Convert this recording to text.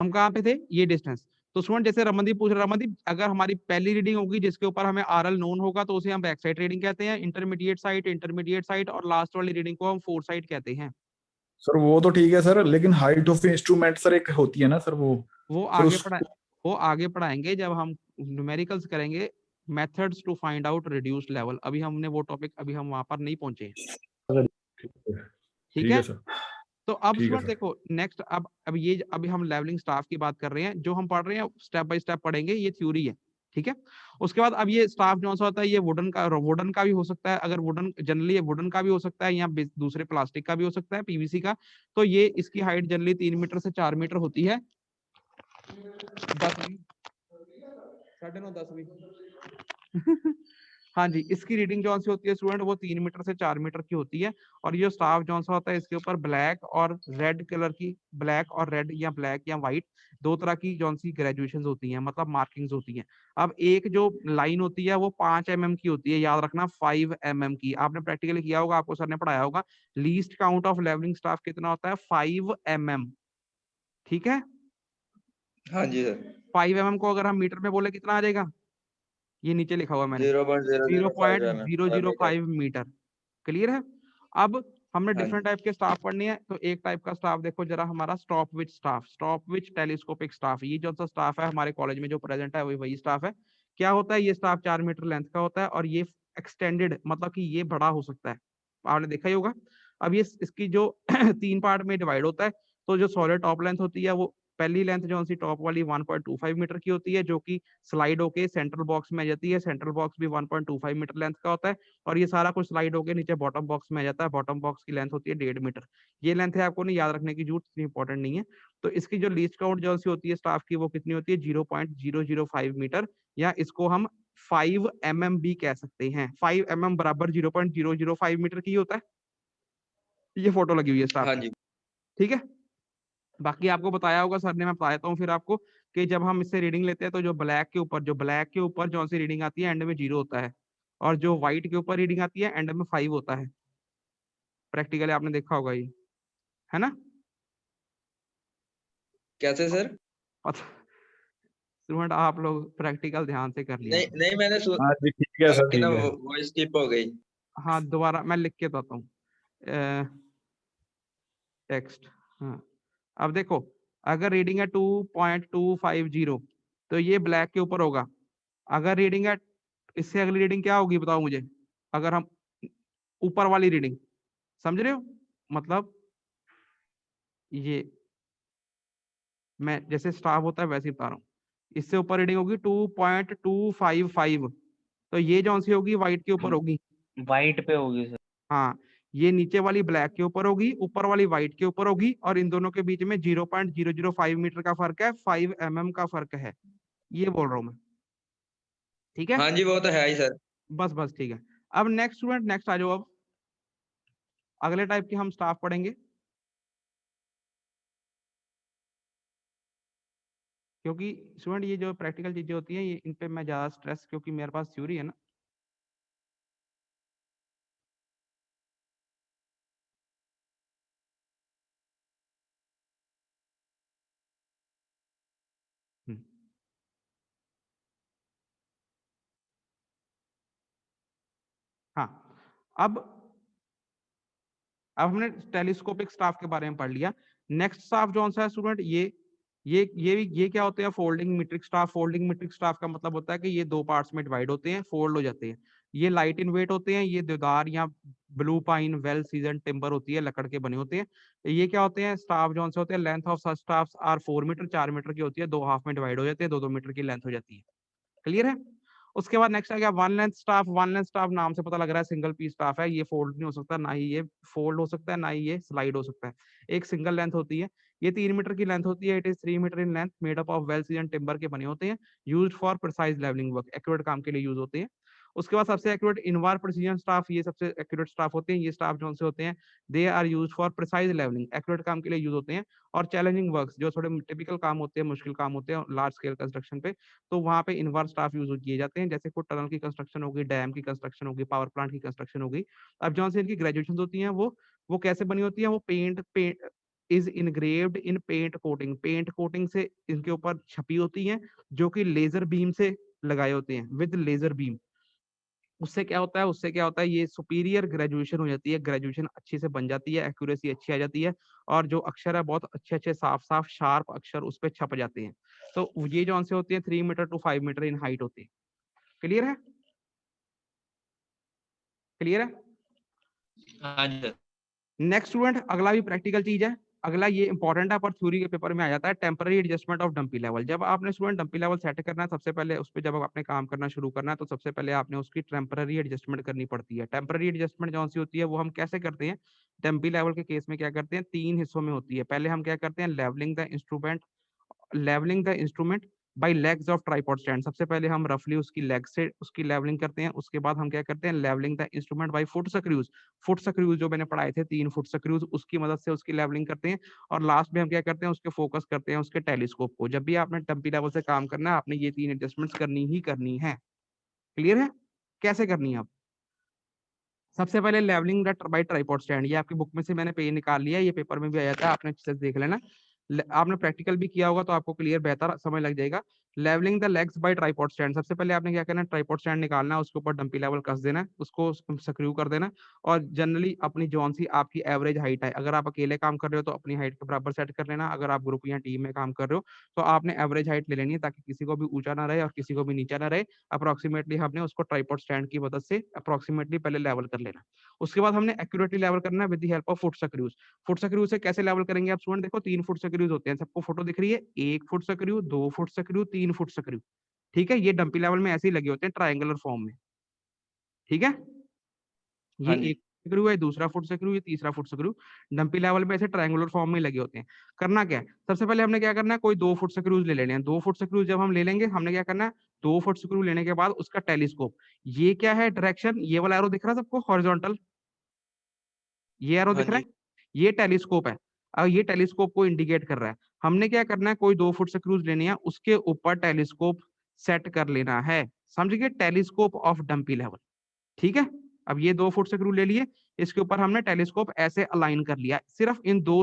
हम कहाँ पे थे, ये डिस्टेंस। तो स्टूडेंट जैसे रमनदीप पूछ रहा, रमनदीप अगर हमारी पहली रीडिंग होगी जिसके ऊपर हमें आरएल नोन होगा तो उसे हम बैक साइड रीडिंग कहते हैं, इंटरमीडिएट साइट और लास्ट वाली रीडिंग को हम फोर साइड कहते हैं। सर वो तो ठीक है सर, लेकिन हाइट ऑफ इंस्ट्रूमेंट सर एक होती है ना सर, वो वो सर आगे उस पढ़ा वो आगे पढ़ाएंगे जब हम न्यूमेरिकल्स करेंगे, methods to find out reduced level. अभी हमने वो टॉपिक, अभी हम वहां पर नहीं पहुंचे हैं। ठीक ठीक है। है सर। तो अब ठीक है स्टूडेंट सर। देखो नेक्स्ट, अब ये अभी हम लेवलिंग स्टाफ की बात कर रहे हैं, जो हम पढ़ रहे हैं स्टेप बाय स्टेप पढ़ेंगे, ये थ्योरी है। ठीक है। उसके बाद अब ये स्टाफ जो सा होता है, ये वुडन का भी हो सकता है, अगर वुडन जनरली वुडन का भी हो सकता है, या दूसरे प्लास्टिक का भी हो सकता है, पीवीसी का। तो ये इसकी हाइट जनरली 3 मीटर से 4 मीटर होती है। 10 साढ़े 9 10 भी हाँ जी, इसकी रीडिंग जो सी होती है स्टूडेंट, वो 3 मीटर से 4 मीटर की होती है। और ये स्टाफ जो सा होता है, इसके ऊपर ब्लैक और रेड कलर की, ब्लैक और रेड या ब्लैक या व्हाइट, दो तरह की जो सी ग्रेजुएशन होती हैं, मतलब मार्किंग्स होती हैं। अब एक जो लाइन होती है वो 5 mm की होती है, याद रखना 5 mm की। आपने प्रैक्टिकली किया होगा, आपको सर ने पढ़ाया होगा। Least count of levelling staff कितना होता है, 5 mm। ठीक है। हाँ जी सर। 5 mm को अगर हम मीटर में बोले कितना आ जाएगा, ये नीचे लिखा हुआ मैंने, 0.005 मीटर। 0.005 मीटर। क्लियर है। अब हमने हाँ डिफरेंट जी। टाइप के स्टाफ पढ़ने हैं। तो एक टाइप का स्टाफ देखो जरा, हमारा स्टॉप विच टेलीस्कोपिक स्टाफ। ये जो सा स्टाफ है हमारे कॉलेज में जो प्रेजेंट है, वही स्टाफ है। क्या होता है, ये स्टाफ 4 मीटर लेंथ का होता है, और ये एक्सटेंडेड, मतलब कि ये बड़ा हो सकता है, आपने देखा ही होगा। अब ये इसकी जो 3 पार्ट में डिवाइड होता है। तो जो सॉलिड टॉप लेंथ होती है, वो पहली लेंथ जो सी टॉप वाली 1.25 मीटर की होती है, जो कि स्लाइड होके सेंट्रल बॉक्स में आ जाती है। सेंट्रल बॉक्स भी 1.25 मीटर लेंथ का होता है। और ये सारा कुछ स्लाइड होके नीचे बॉटम बॉक्स में आ जाता है। बॉटम बॉक्स की लेंथ होती है 1.5 मीटर। ये लेंथ है, आपको नहीं याद रखने की जरूरत, इतनी इंपॉर्टेंट नहीं है। तो इसकी जो लीस्ट काउंट जो सी होती है स्टाफ की, वो कितनी होती है, 0.005 मीटर, या इसको हम 5 mm भी कह सकते हैं। 5 mm बराबर 0.005 मीटर की होता है। ये फोटो लगी हुई है स्टाफ हाँ की। जी। ठीक है। बाकी आपको बताया होगा सर ने, मैं बता देता हूँ फिर आपको, कि जब हम इससे रीडिंग लेते हैं तो जो ब्लैक के ऊपर जो सी रीडिंग आती है एंड में 0 होता है, और जो व्हाइट के ऊपर रीडिंग आती है एंड में 5 होता है। प्रैक्टिकली आपने देखा होगा ये, है ना। कैसे सर? स्टूडेंट आप लोग प्रैक्टिकल ध्यान से कर लिया नहीं करो। नहीं, मैंने हाँ जी ठीक है सर, आपकी ना ठीक है। वो स्किप हो गई। हाँ, दोबारा मैं लिख के बताता हूँ टेक्स्ट। हाँ, अब देखो, अगर रीडिंग है 2.250, तो ये ब्लैक के ऊपर होगा। अगर रीडिंग है, इससे अगली रीडिंग क्या होगी बताओ मुझे, अगर हम ऊपर वाली रीडिंग, समझ रहे हो, मतलब ये मैं जैसे स्टाफ होता है वैसे ही बता रहा हूँ। इससे ऊपर रीडिंग होगी 2.255, तो ये जो सी होगी व्हाइट के ऊपर होगी। वाइट पे होगी सर। हाँ, ये नीचे वाली ब्लैक के ऊपर होगी, ऊपर वाली व्हाइट के ऊपर होगी, और इन दोनों के बीच में 0.005 मीटर का फर्क है, 5 mm का फर्क है। ये बोल रहा हूँ मैं। ठीक है। हाँ जी, वो तो है ही सर। बस बस ठीक है। अब नेक्स्ट स्टूडेंट, नेक्स्ट आ जाओ। अब अगले टाइप के हम स्टाफ पढ़ेंगे, क्योंकि स्टूडेंट ये जो प्रैक्टिकल चीजें होती हैं, ये इन पे मैं ज्यादा स्ट्रेस, क्योंकि मेरे पास थ्योरी है ना। हम्म। हाँ, अब हमने टेलीस्कोपिक स्टाफ के बारे में पढ़ लिया। नेक्स्ट स्टाफ जो सा है स्टूडेंट, ये क्या होते हैं, folding metric staff. Folding metric staff का मतलब होता है कि ये 2 पार्ट्स में डिवाइड होते हैं, फोल्ड हो जाते हैं। ये लाइट इन वेट होते हैं। ये देवदार या blue pine well season timber होती है, लकड़ के बने होते हैं। ये क्या होते हैं, स्टाफ जो से होते हैं, length of such staffs are 4 metre, 4 metre की होती है, 2 हाफ में डिवाइड हो जाते हैं, 2-2 मीटर की लेंथ हो जाती है। क्लियर है। उसके बाद नेक्स्ट आ गया one length staff. One length staff नाम से पता लग रहा है सिंगल पीस स्टाफ है। ये फोल्ड नहीं हो सकता, ना ही ये फोल्ड हो सकता है, ना ही ये स्लाइड हो सकता है। एक सिंगल लेंथ होती है। ये 3 मीटर की लेंथ होती है। It is 3 metre in length, made up of well season timber के बने होते हैं। Use for precise levelling work, accurate काम के लिए यूज होते हैं। उसके बाद सबसे एक्यूरेट इनवार प्रिसीजन स्टाफ, ये सबसे एक्यूरेट स्टाफ होते हैं। ये स्टाफ जो से होते हैं, they are use for precise levelling, accurate काम के लिए यूज होते हैं। और चैलेंजिंग वर्क्स, जो थोड़े टिपिकल काम होते हैं, मुश्किल काम होते हैं लार्ज स्केल कंस्ट्रक्शन पे, तो वहाँ पे इनवर्स स्टाफ यूज किए जाते हैं। जैसे कोई टनल की कंस्ट्रक्शन होगी, डैम की कंस्ट्रक्शन होगी, पावर प्लांट की कंस्ट्रक्शन होगी। अब जौन से इनकी ग्रेजुएशन होती हैं, वो कैसे बनी होती है, वो paint is engraved in paint coating, paint coating से इनके ऊपर छपी होती हैं, जो कि लेजर बीम से लगाए होते हैं, विद लेजर बीम। उससे क्या होता है, उससे क्या होता है, ये सुपीरियर ग्रेजुएशन हो जाती है, ग्रेजुएशन अच्छी से बन जाती है, एक्यूरेसी अच्छी आ जाती है, और जो अक्षर है बहुत अच्छे अच्छे साफ साफ शार्प अक्षर उस पर छप जाते हैं। तो ये जो से होती है 3 metre to 5 metre in height होती है। क्लियर है, क्लियर है। हाँ जी सर। नेक्स्ट स्टूडेंट, अगला भी प्रैक्टिकल चीज है, अगला ये इंपॉर्टेंट है पर थ्योरी के पेपर में आ जाता है, temporary adjustment of dumpy level. जब आपने स्टूडेंट डंपी लेवल सेट करना है, सबसे पहले उस पर जब आपने काम करना शुरू करना है, तो सबसे पहले आपने उसकी टेम्पररी एडजस्टमेंट करनी पड़ती है। टेम्पररी एडजस्टमेंट जो सी होती है वो हम कैसे करते हैं, डंपी लेवल के केस में क्या करते हैं, 3 हिस्सों में होती है। पहले हम क्या करते हैं, levelling the instrument by legs of tripod stand. सबसे पहले हम रफली उसकी लेग से उसकी लेवलिंग करते हैं। उसके बाद हम क्या करते हैं, levelling the instrument by foot screws. Foot screws जो मैंने पढ़ाए थे 3 फुट स्क्रूज, उसकी मदद से उसकी लेवलिंग करते हैं। और लास्ट में हम क्या करते हैं, उसके फोकस करते हैं उसके टेलीस्कोप को। जब भी आपने डंपी लेवल से काम करना है, आपने ये 3 एडजस्टमेंट्स करनी ही करनी है। क्लियर है, कैसे करनी है आप। सबसे पहले levelling the by tripod stand, ये आपकी बुक में से मैंने पेज निकाल लिया, ये पेपर में भी आ जाता है, आपने अच्छे से देख लेना। आपने प्रैक्टिकल भी किया होगा तो आपको क्लियर बेहतर समझ लग जाएगा। Levelling the legs by tripod stand, सबसे पहले आपने क्या करना है, ट्राइपॉड स्टैंड निकालना है, उसके ऊपर डंपी लेवल कस देना है, उसको सक्रिय कर देना। और जनरली अपनी जौन सी आपकी एवरेज हाइट है, अगर आप अकेले काम कर रहे हो तो अपनी हाइट के बराबर सेट कर लेना, अगर आप ग्रुप या टीम में काम कर रहे हो तो आपने एवरेज हाइट ले लेनी है, ताकि किसी को भी ऊंचा ना रहे और किसी को भी नीचा ना रहे। अप्रोक्सीमेटली हमने उसको ट्राइपॉड स्टैंड की मदद से अप्रोक्सीमेटली पहले लेवल कर लेना। उसके बाद हमने एक्यूरेटली लेवल करना है with the help of foot screws. Foot screw से कैसे लेवल करेंगे आप स्टूडेंट, देखो 3 फुट स्क्रूज होते हैं, सबको फोटो दिख रही है, 1 foot screw, 2 foot screw, 3 foot screw. ठीक है, ये डंपी लेवल में ऐसे ही लगे होते हैं ट्रायंगुलर फॉर्म में। ठीक है, ये हाँ जी। एक स्क्रू है, दूसरा फुट स्क्रू, ये तीसरा फुट स्क्रू, डंपी लेवल में ऐसे ट्रायंगुलर फॉर्म में लगे होते हैं। करना क्या है, सबसे पहले हमने क्या करना है, कोई 2 फुट स्क्रूज ले लेने हैं। 2 फुट स्क्रूज जब हम ले लेंगे, हमने क्या करना है, 2 फुट स्क्रू लेने के बाद उसका टेलीस्कोप, ये क्या है डायरेक्शन, ये वाला एरो दिख रहा है सबको हॉरिजॉन्टल, ये एरो हाँ दिख रहा जी। है, ये टेलीस्कोप है। अब ये टेलीस्कोप को इंडिकेट कर रहा है। हमने क्या करना है, कोई 2 फुट स्क्रूज लेनी है, उसके ऊपर टेलीस्कोप सेट कर लेना है। समझ गए, टेलीस्कोप ऑफ डंपी लेवल। ठीक है, अब ये 2 फुट स्क्रू ले लिए, इसके ऊपर हमने टेलीस्कोप ऐसे अलाइन कर लिया, सिर्फ इन 2